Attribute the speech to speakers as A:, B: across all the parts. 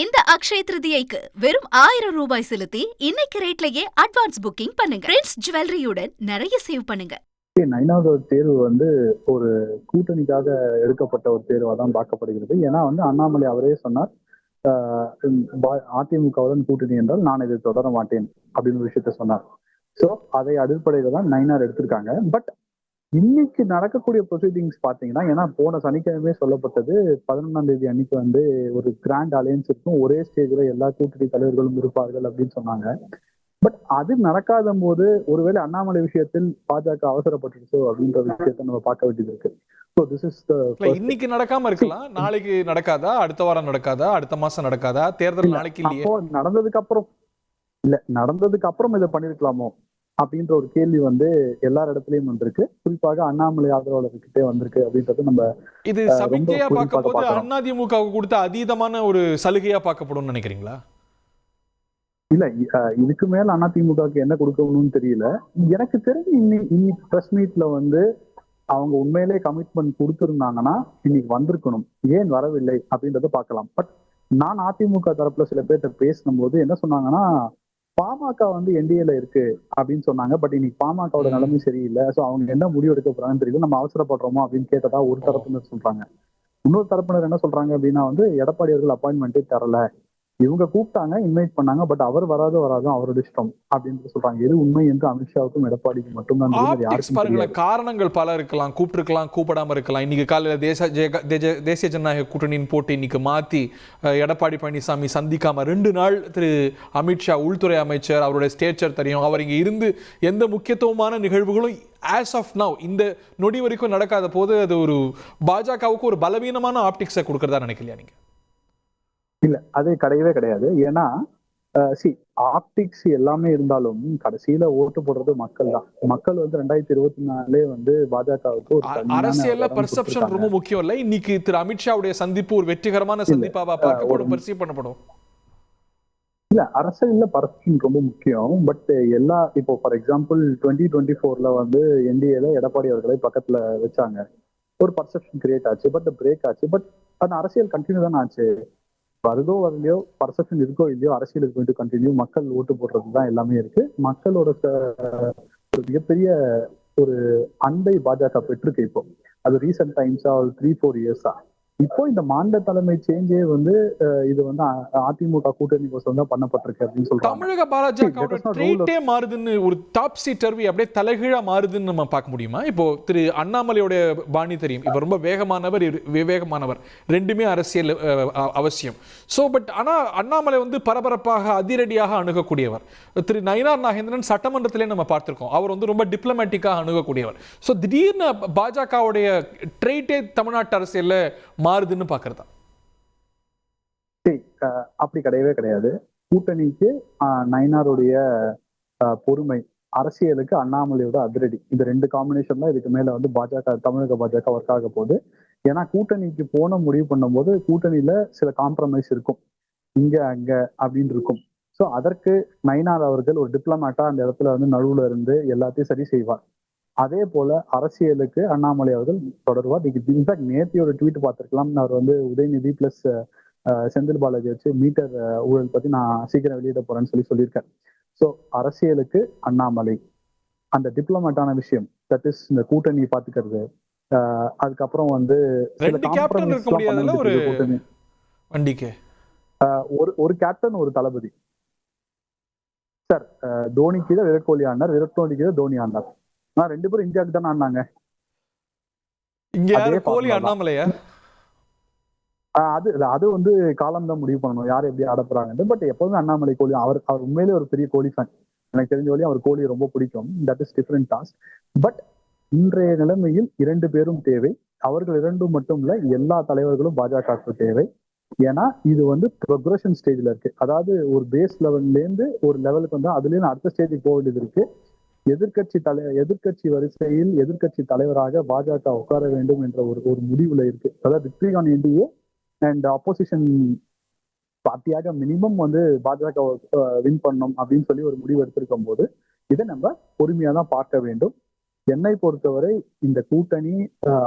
A: இந்த அக்ஷய திருதியைக்கு வெறும் 1000 ரூபாய் செலுத்தி இன்னைக்கு ரேட்லயே அட்வான்ஸ் புக்கிங் பண்ணுங்க. பிரின்ஸ் ஜுவல்லரியுடன் நிறைய சேவ் பண்ணுங்க.
B: நைனாவது தேர்வு ஒரு கூட்டணிக்காக எடுக்கப்பட்ட ஒரு தேர்வா தான் பார்க்கப்படுகிறது. ஏன்னா அண்ணாமலை அவரே சொன்னார், அதிமுகவுடன் கூட்டணி என்றால் நான் இதை தொடர மாட்டேன் அப்படின்னு ஒரு விஷயத்த சொன்னார். ஸோ அதை அடிப்படையில தான் நைனார் எடுத்திருக்காங்க. பட் இன்னைக்கு நடக்கக்கூடிய ப்ரொசீடிங்ஸ் பாத்தீங்கன்னா, ஏன்னா போன சனிக்கிழமை சொல்லப்பட்டது 11ஆம் தேதி அன்னைக்கு ஒரு கிராண்ட் அலையன்ஸ் இருக்கும், ஒரே ஸ்டேஜ்ல எல்லா கூட்டணி தலைவர்களும் இருப்பார்கள் அப்படின்னு சொன்னாங்க. பட் அது நடக்காத போது ஒருவேளை அண்ணாமலை விஷயத்தில் பாஜக அவசரப்பட்டுருச்சோ அப்படின்ற விஷயத்த நம்ம பார்க்க வேண்டியது இருக்கு.
C: இன்னைக்கு நடக்காம இருக்கலாம், நாளைக்கு நடக்காதா, அடுத்த வாரம் நடக்காதா, அடுத்த மாசம் நடக்காதா, தேர்தல் நாளைக்கு இல்லையே,
B: நடந்ததுக்கு அப்புறம் இதை பண்ணிருக்கலாமோ அப்படின்ற ஒரு கேள்வி எல்லார் இடத்துலயும் வந்திருக்கு. குறிப்பாக அண்ணாமலை ஆதரவாளர்கிட்டே வந்திருக்கு அப்படின்றது நம்ம
C: இது சமிக்கையா பார்க்க போது அதிமுக கொடுத்த அதீதமான ஒரு சலுகையா பார்க்கப்படும் நினைக்கிறீங்களா?
B: இல்ல, இதுக்கு மேல அதிமுகவுக்கு என்ன கொடுக்கணும்னு தெரியல. எனக்கு தெரிஞ்சு இன்னைக்கு பிரஸ் மீட்ல அவங்க உண்மையிலே கமிட்மெண்ட் கொடுத்திருந்தாங்கன்னா இன்னைக்கு வந்திருக்கணும். ஏன் வரவில்லை அப்படின்றத பார்க்கலாம். பட் நான் அதிமுக தரப்புல சில பேர்கிட்ட பேசும்போது என்ன சொன்னாங்கன்னா, பாமக என்டிஏல இருக்கு அப்படின்னு சொன்னாங்க. பட் இன்னைக்கு பாமகவோட நிலைமை சரியில்லை, ஸோ அவங்க என்ன முடிவு எடுக்க போறாங்கன்னு தெரியல, நம்ம அவசரப்படுறோமோ அப்படின்னு கேட்டதா ஒரு தரப்பினர் சொல்றாங்க. இன்னொரு தரப்பினர் என்ன சொல்றாங்க அப்படின்னா, எடப்பாடி அவர்கள் அப்பாயின்மெண்டே தரல, இவங்க கூப்பிட்டாங்க, இன்வைட் பண்ணாங்க, பட் அவர் வராதோ அவரோட இஷ்டம் அப்படின்னு சொல்றாங்க. எது உண்மை என்று அமித்ஷாவுக்கும் எடப்பாடிக்கு மட்டும்தான்.
C: காரணங்கள் பல இருக்கலாம், கூப்பிட்டுருக்கலாம், கூப்பிடாம இருக்கலாம். இன்னைக்கு காலையில் தேசிய ஜனநாயக கூட்டணியின் போட்டி இன்னைக்கு மாத்தி எடப்பாடி பழனிசாமி சந்திக்காம 2 நாள் திரு அமித்ஷா உள்துறை அமைச்சர் அவருடைய ஸ்டேச்சர் தெரியும், அவர் இங்க இருந்து எந்த முக்கியத்துவமான நிகழ்வுகளும் ஆஸ் ஆஃப் நவ் இந்த நொடி வரைக்கும் நடக்காத போது அது ஒரு பாஜகவுக்கு ஒரு பலவீனமான ஆப்டிக்ஸை கொடுக்கறதா நினைக்கலையா நீங்க?
B: இல்ல, அது கிடையவே கிடையாது. ஏன்னா ஆப்டிக்ஸ் எல்லாமே இருந்தாலும் கடைசியில ஓட்டு போடுறது மக்கள் தான். மக்கள் 2024 பாஜகவுக்கு
C: அரசியல்ல பெர்செப்ஷன் ரொம்ப முக்கியம் இல்ல. இன்னைக்கு திரு அமித்ஷாவுடைய சந்திப்பு ஒரு வெற்றிகரமான சந்திப்பாவா பார்க்கப்படும், பரிசீலனை பண்ணப்படும்.
B: இல்ல, அரசியல்ல பர்செப்ஷன் ரொம்ப முக்கியம். பட் இப்போ ஃபார் எக்ஸாம்பிள் 2024 என்டிஏல எடப்பாடி அவர்களை பக்கத்துல வச்சாங்க, ஒரு பர்செப்ஷன் கிரியேட் ஆச்சு, பட் பிரேக் ஆச்சு. பட் அந்த அரசியல் கண்டினியூ தானே ஆச்சு. வருதோ வரலையோ, பர்செப்ஷன் இருக்கோ இல்லையோ, அரசியல் இஸ் கோயிங் டு கண்டினியூ. மக்கள் ஓட்டு போடுறது தான் எல்லாமே இருக்கு. மக்களோட ஒரு மிகப்பெரிய ஒரு அன்பை பாஜக பெற்றிருக்கு. இப்போ அது ரீசெண்ட் டைம்ஸா 3-4 இயர்ஸா. இப்போ இந்த மாநில தலைமை சேஞ்சே இது அதிமுக கூட்டணி கோசம் தான் பண்ணப்பட்டிருக்கு அப்படின்னு சொல்றாங்க.
C: தமிழக பாஜக மாறுதுன்னு ஒரு டாப் சீட்டர்வி அப்படியே தலைகீழா மாறுதுன்னு நம்ம பார்க்க முடியுமா? இப்போ திரு அண்ணாமலையோட பாணி தெரியும், இவர் ரொம்ப வேகமானவர், விவேகமானவர், ரெண்டுமே அரசியல் அவசியம். ஸோ பட் ஆனா அண்ணாமலை பரபரப்பாக அதிரடியாக அணுகக்கூடியவர். திரு நயினார் நாகேந்திரன் சட்டமன்றத்திலே நம்ம பார்த்திருக்கோம், அவர் ரொம்ப டிப்ளமேட்டிக்காக அணுகக்கூடியவர். ஸோ திடீர்னு பாஜகவுடைய ட்ரெயிட்டே தமிழ்நாட்டு அரசியல்ல மாறுதுன்னு பாக்குறதா?
B: அப்படி கிடையவே கிடையாது. கூட்டணிக்கு நயினாருடைய பொறுமை, அரசியலுக்கு அண்ணாமலையோட அதிரடி, இந்த 2 காம்பினேஷன் தான் இதுக்கு மேல பாஜக, தமிழக பாஜக ஒர்க் ஆக போகுது. ஏன்னா கூட்டணிக்கு போன முடிவு பண்ணும் போது கூட்டணியில சில காம்ப்ரமைஸ் இருக்கும், இங்க அங்க அப்படின்னு இருக்கும். ஸோ அதற்கு நயினார் அவர்கள் ஒரு டிப்ளமேட்டா அந்த இடத்துல நடுவுல இருந்து எல்லாத்தையும் சரி செய்வார். அதே போல அரசியலுக்கு அண்ணாமலை அவர்கள் தொடர்வார். இன்ஃபேக்ட் நேற்று ஒரு ட்வீட் பார்த்திருக்கலாம், அவர் உதயநிதி பிளஸ் செந்தில் பாலாஜி வச்சு மீட்டர் ஊழல் பத்தி நான் சீக்கிரம் வெளியிட போறேன்னு சொல்லியிருக்கேன். ஸோ அரசியலுக்கு அண்ணாமலை, அந்த டிப்ளமேட்டான விஷயம், தட் இஸ் இந்த கூட்டணி பாத்துக்கிறது. அதுக்கப்புறம் ஒரு கேப்டன் ஒரு தளபதி. சார், தோனிக்கு தான் விராட் கோலி ஆனார், விராட் கோலிக்கு தான் தோனி ஆனார். 2 பேரும் இந்தியாவுக்கு தானே ஆனாங்க. அது காலம் தான் முடிவு பண்ணணும் யார் எப்படி ஆட போறாங்க. பட் எப்பவுமே அண்ணாமலை கோலி, அவர் உண்மையிலே ஒரு பெரிய கோலி ஃபேன். எனக்கு தெரிஞ்ச வரையும் அவர் கோலி ரொம்ப பிடிக்கும். That is different task. But இன்றைய நிலைமையில் 2 பேரும் தேவை. அவர்கள் 2 மட்டும் இல்ல, எல்லா தலைவர்களும் பாஜகவுக்கு தேவை. ஏன்னா இது ப்ரொக்ரஷன் ஸ்டேஜ்ல இருக்கு. அதாவது ஒரு பேஸ் லெவல்ல இருந்து ஒரு லெவலுக்கு அதுல இருந்து அடுத்த ஸ்டேஜுக்கு போக வேண்டியது இருக்கு. எதிர்கட்சி வரிசையில் எதிர்கட்சி தலைவராக பாஜக உட்கார வேண்டும் என்ற ஒரு முடிவுல இருக்கு. அதாவது victory on NDA and opposition பார்ட்டியாக மினிமம் பாஜக வின் பண்ணும் அப்படின்னு ஒரு முடிவு எடுத்திருக்கும் போது இதை நம்ம பொறுமையா தான் பார்க்க வேண்டும். என்னை பொறுத்தவரை இந்த கூட்டணி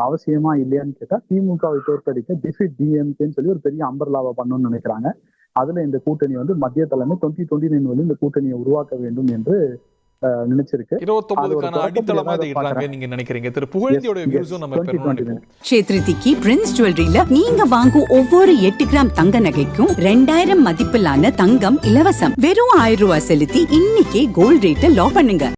B: அவசியமா இல்லையான்னு கேட்டா, திமுகவை தோற்கடிக்க டிஃபிட் டிஎம்கேன்னு ஒரு பெரிய அம்பர்லாவை பண்ணணும்னு நினைக்கிறாங்க. அதுல இந்த கூட்டணி வந்து மத்திய தலைமை 2029 வந்து இந்த கூட்டணியை உருவாக்க வேண்டும் என்று நினைச்சிருக்கு.
C: 29க்கான அடித்தளமா இதை இடுறாங்க நீங்க நினைக்கிறீங்க? திரு புகழேந்தியோட வியூஸும் நம்ம பெறணும் நினைக்கிறோம்.
D: க்ஷேத்ரிதிக்கு பிரின்ஸ் ஜுவல்லரியில நீங்க வாங்கும் ஒவ்வொரு 8 கிராம் தங்க நகைக்கும் 2000 மதிப்பிலான தங்கம் இலவசம். வெறும் 1000 ரூபாய் செலுத்தி இன்னைக்கே கோல்ட் ரேட்டை லாக் பண்ணுங்க.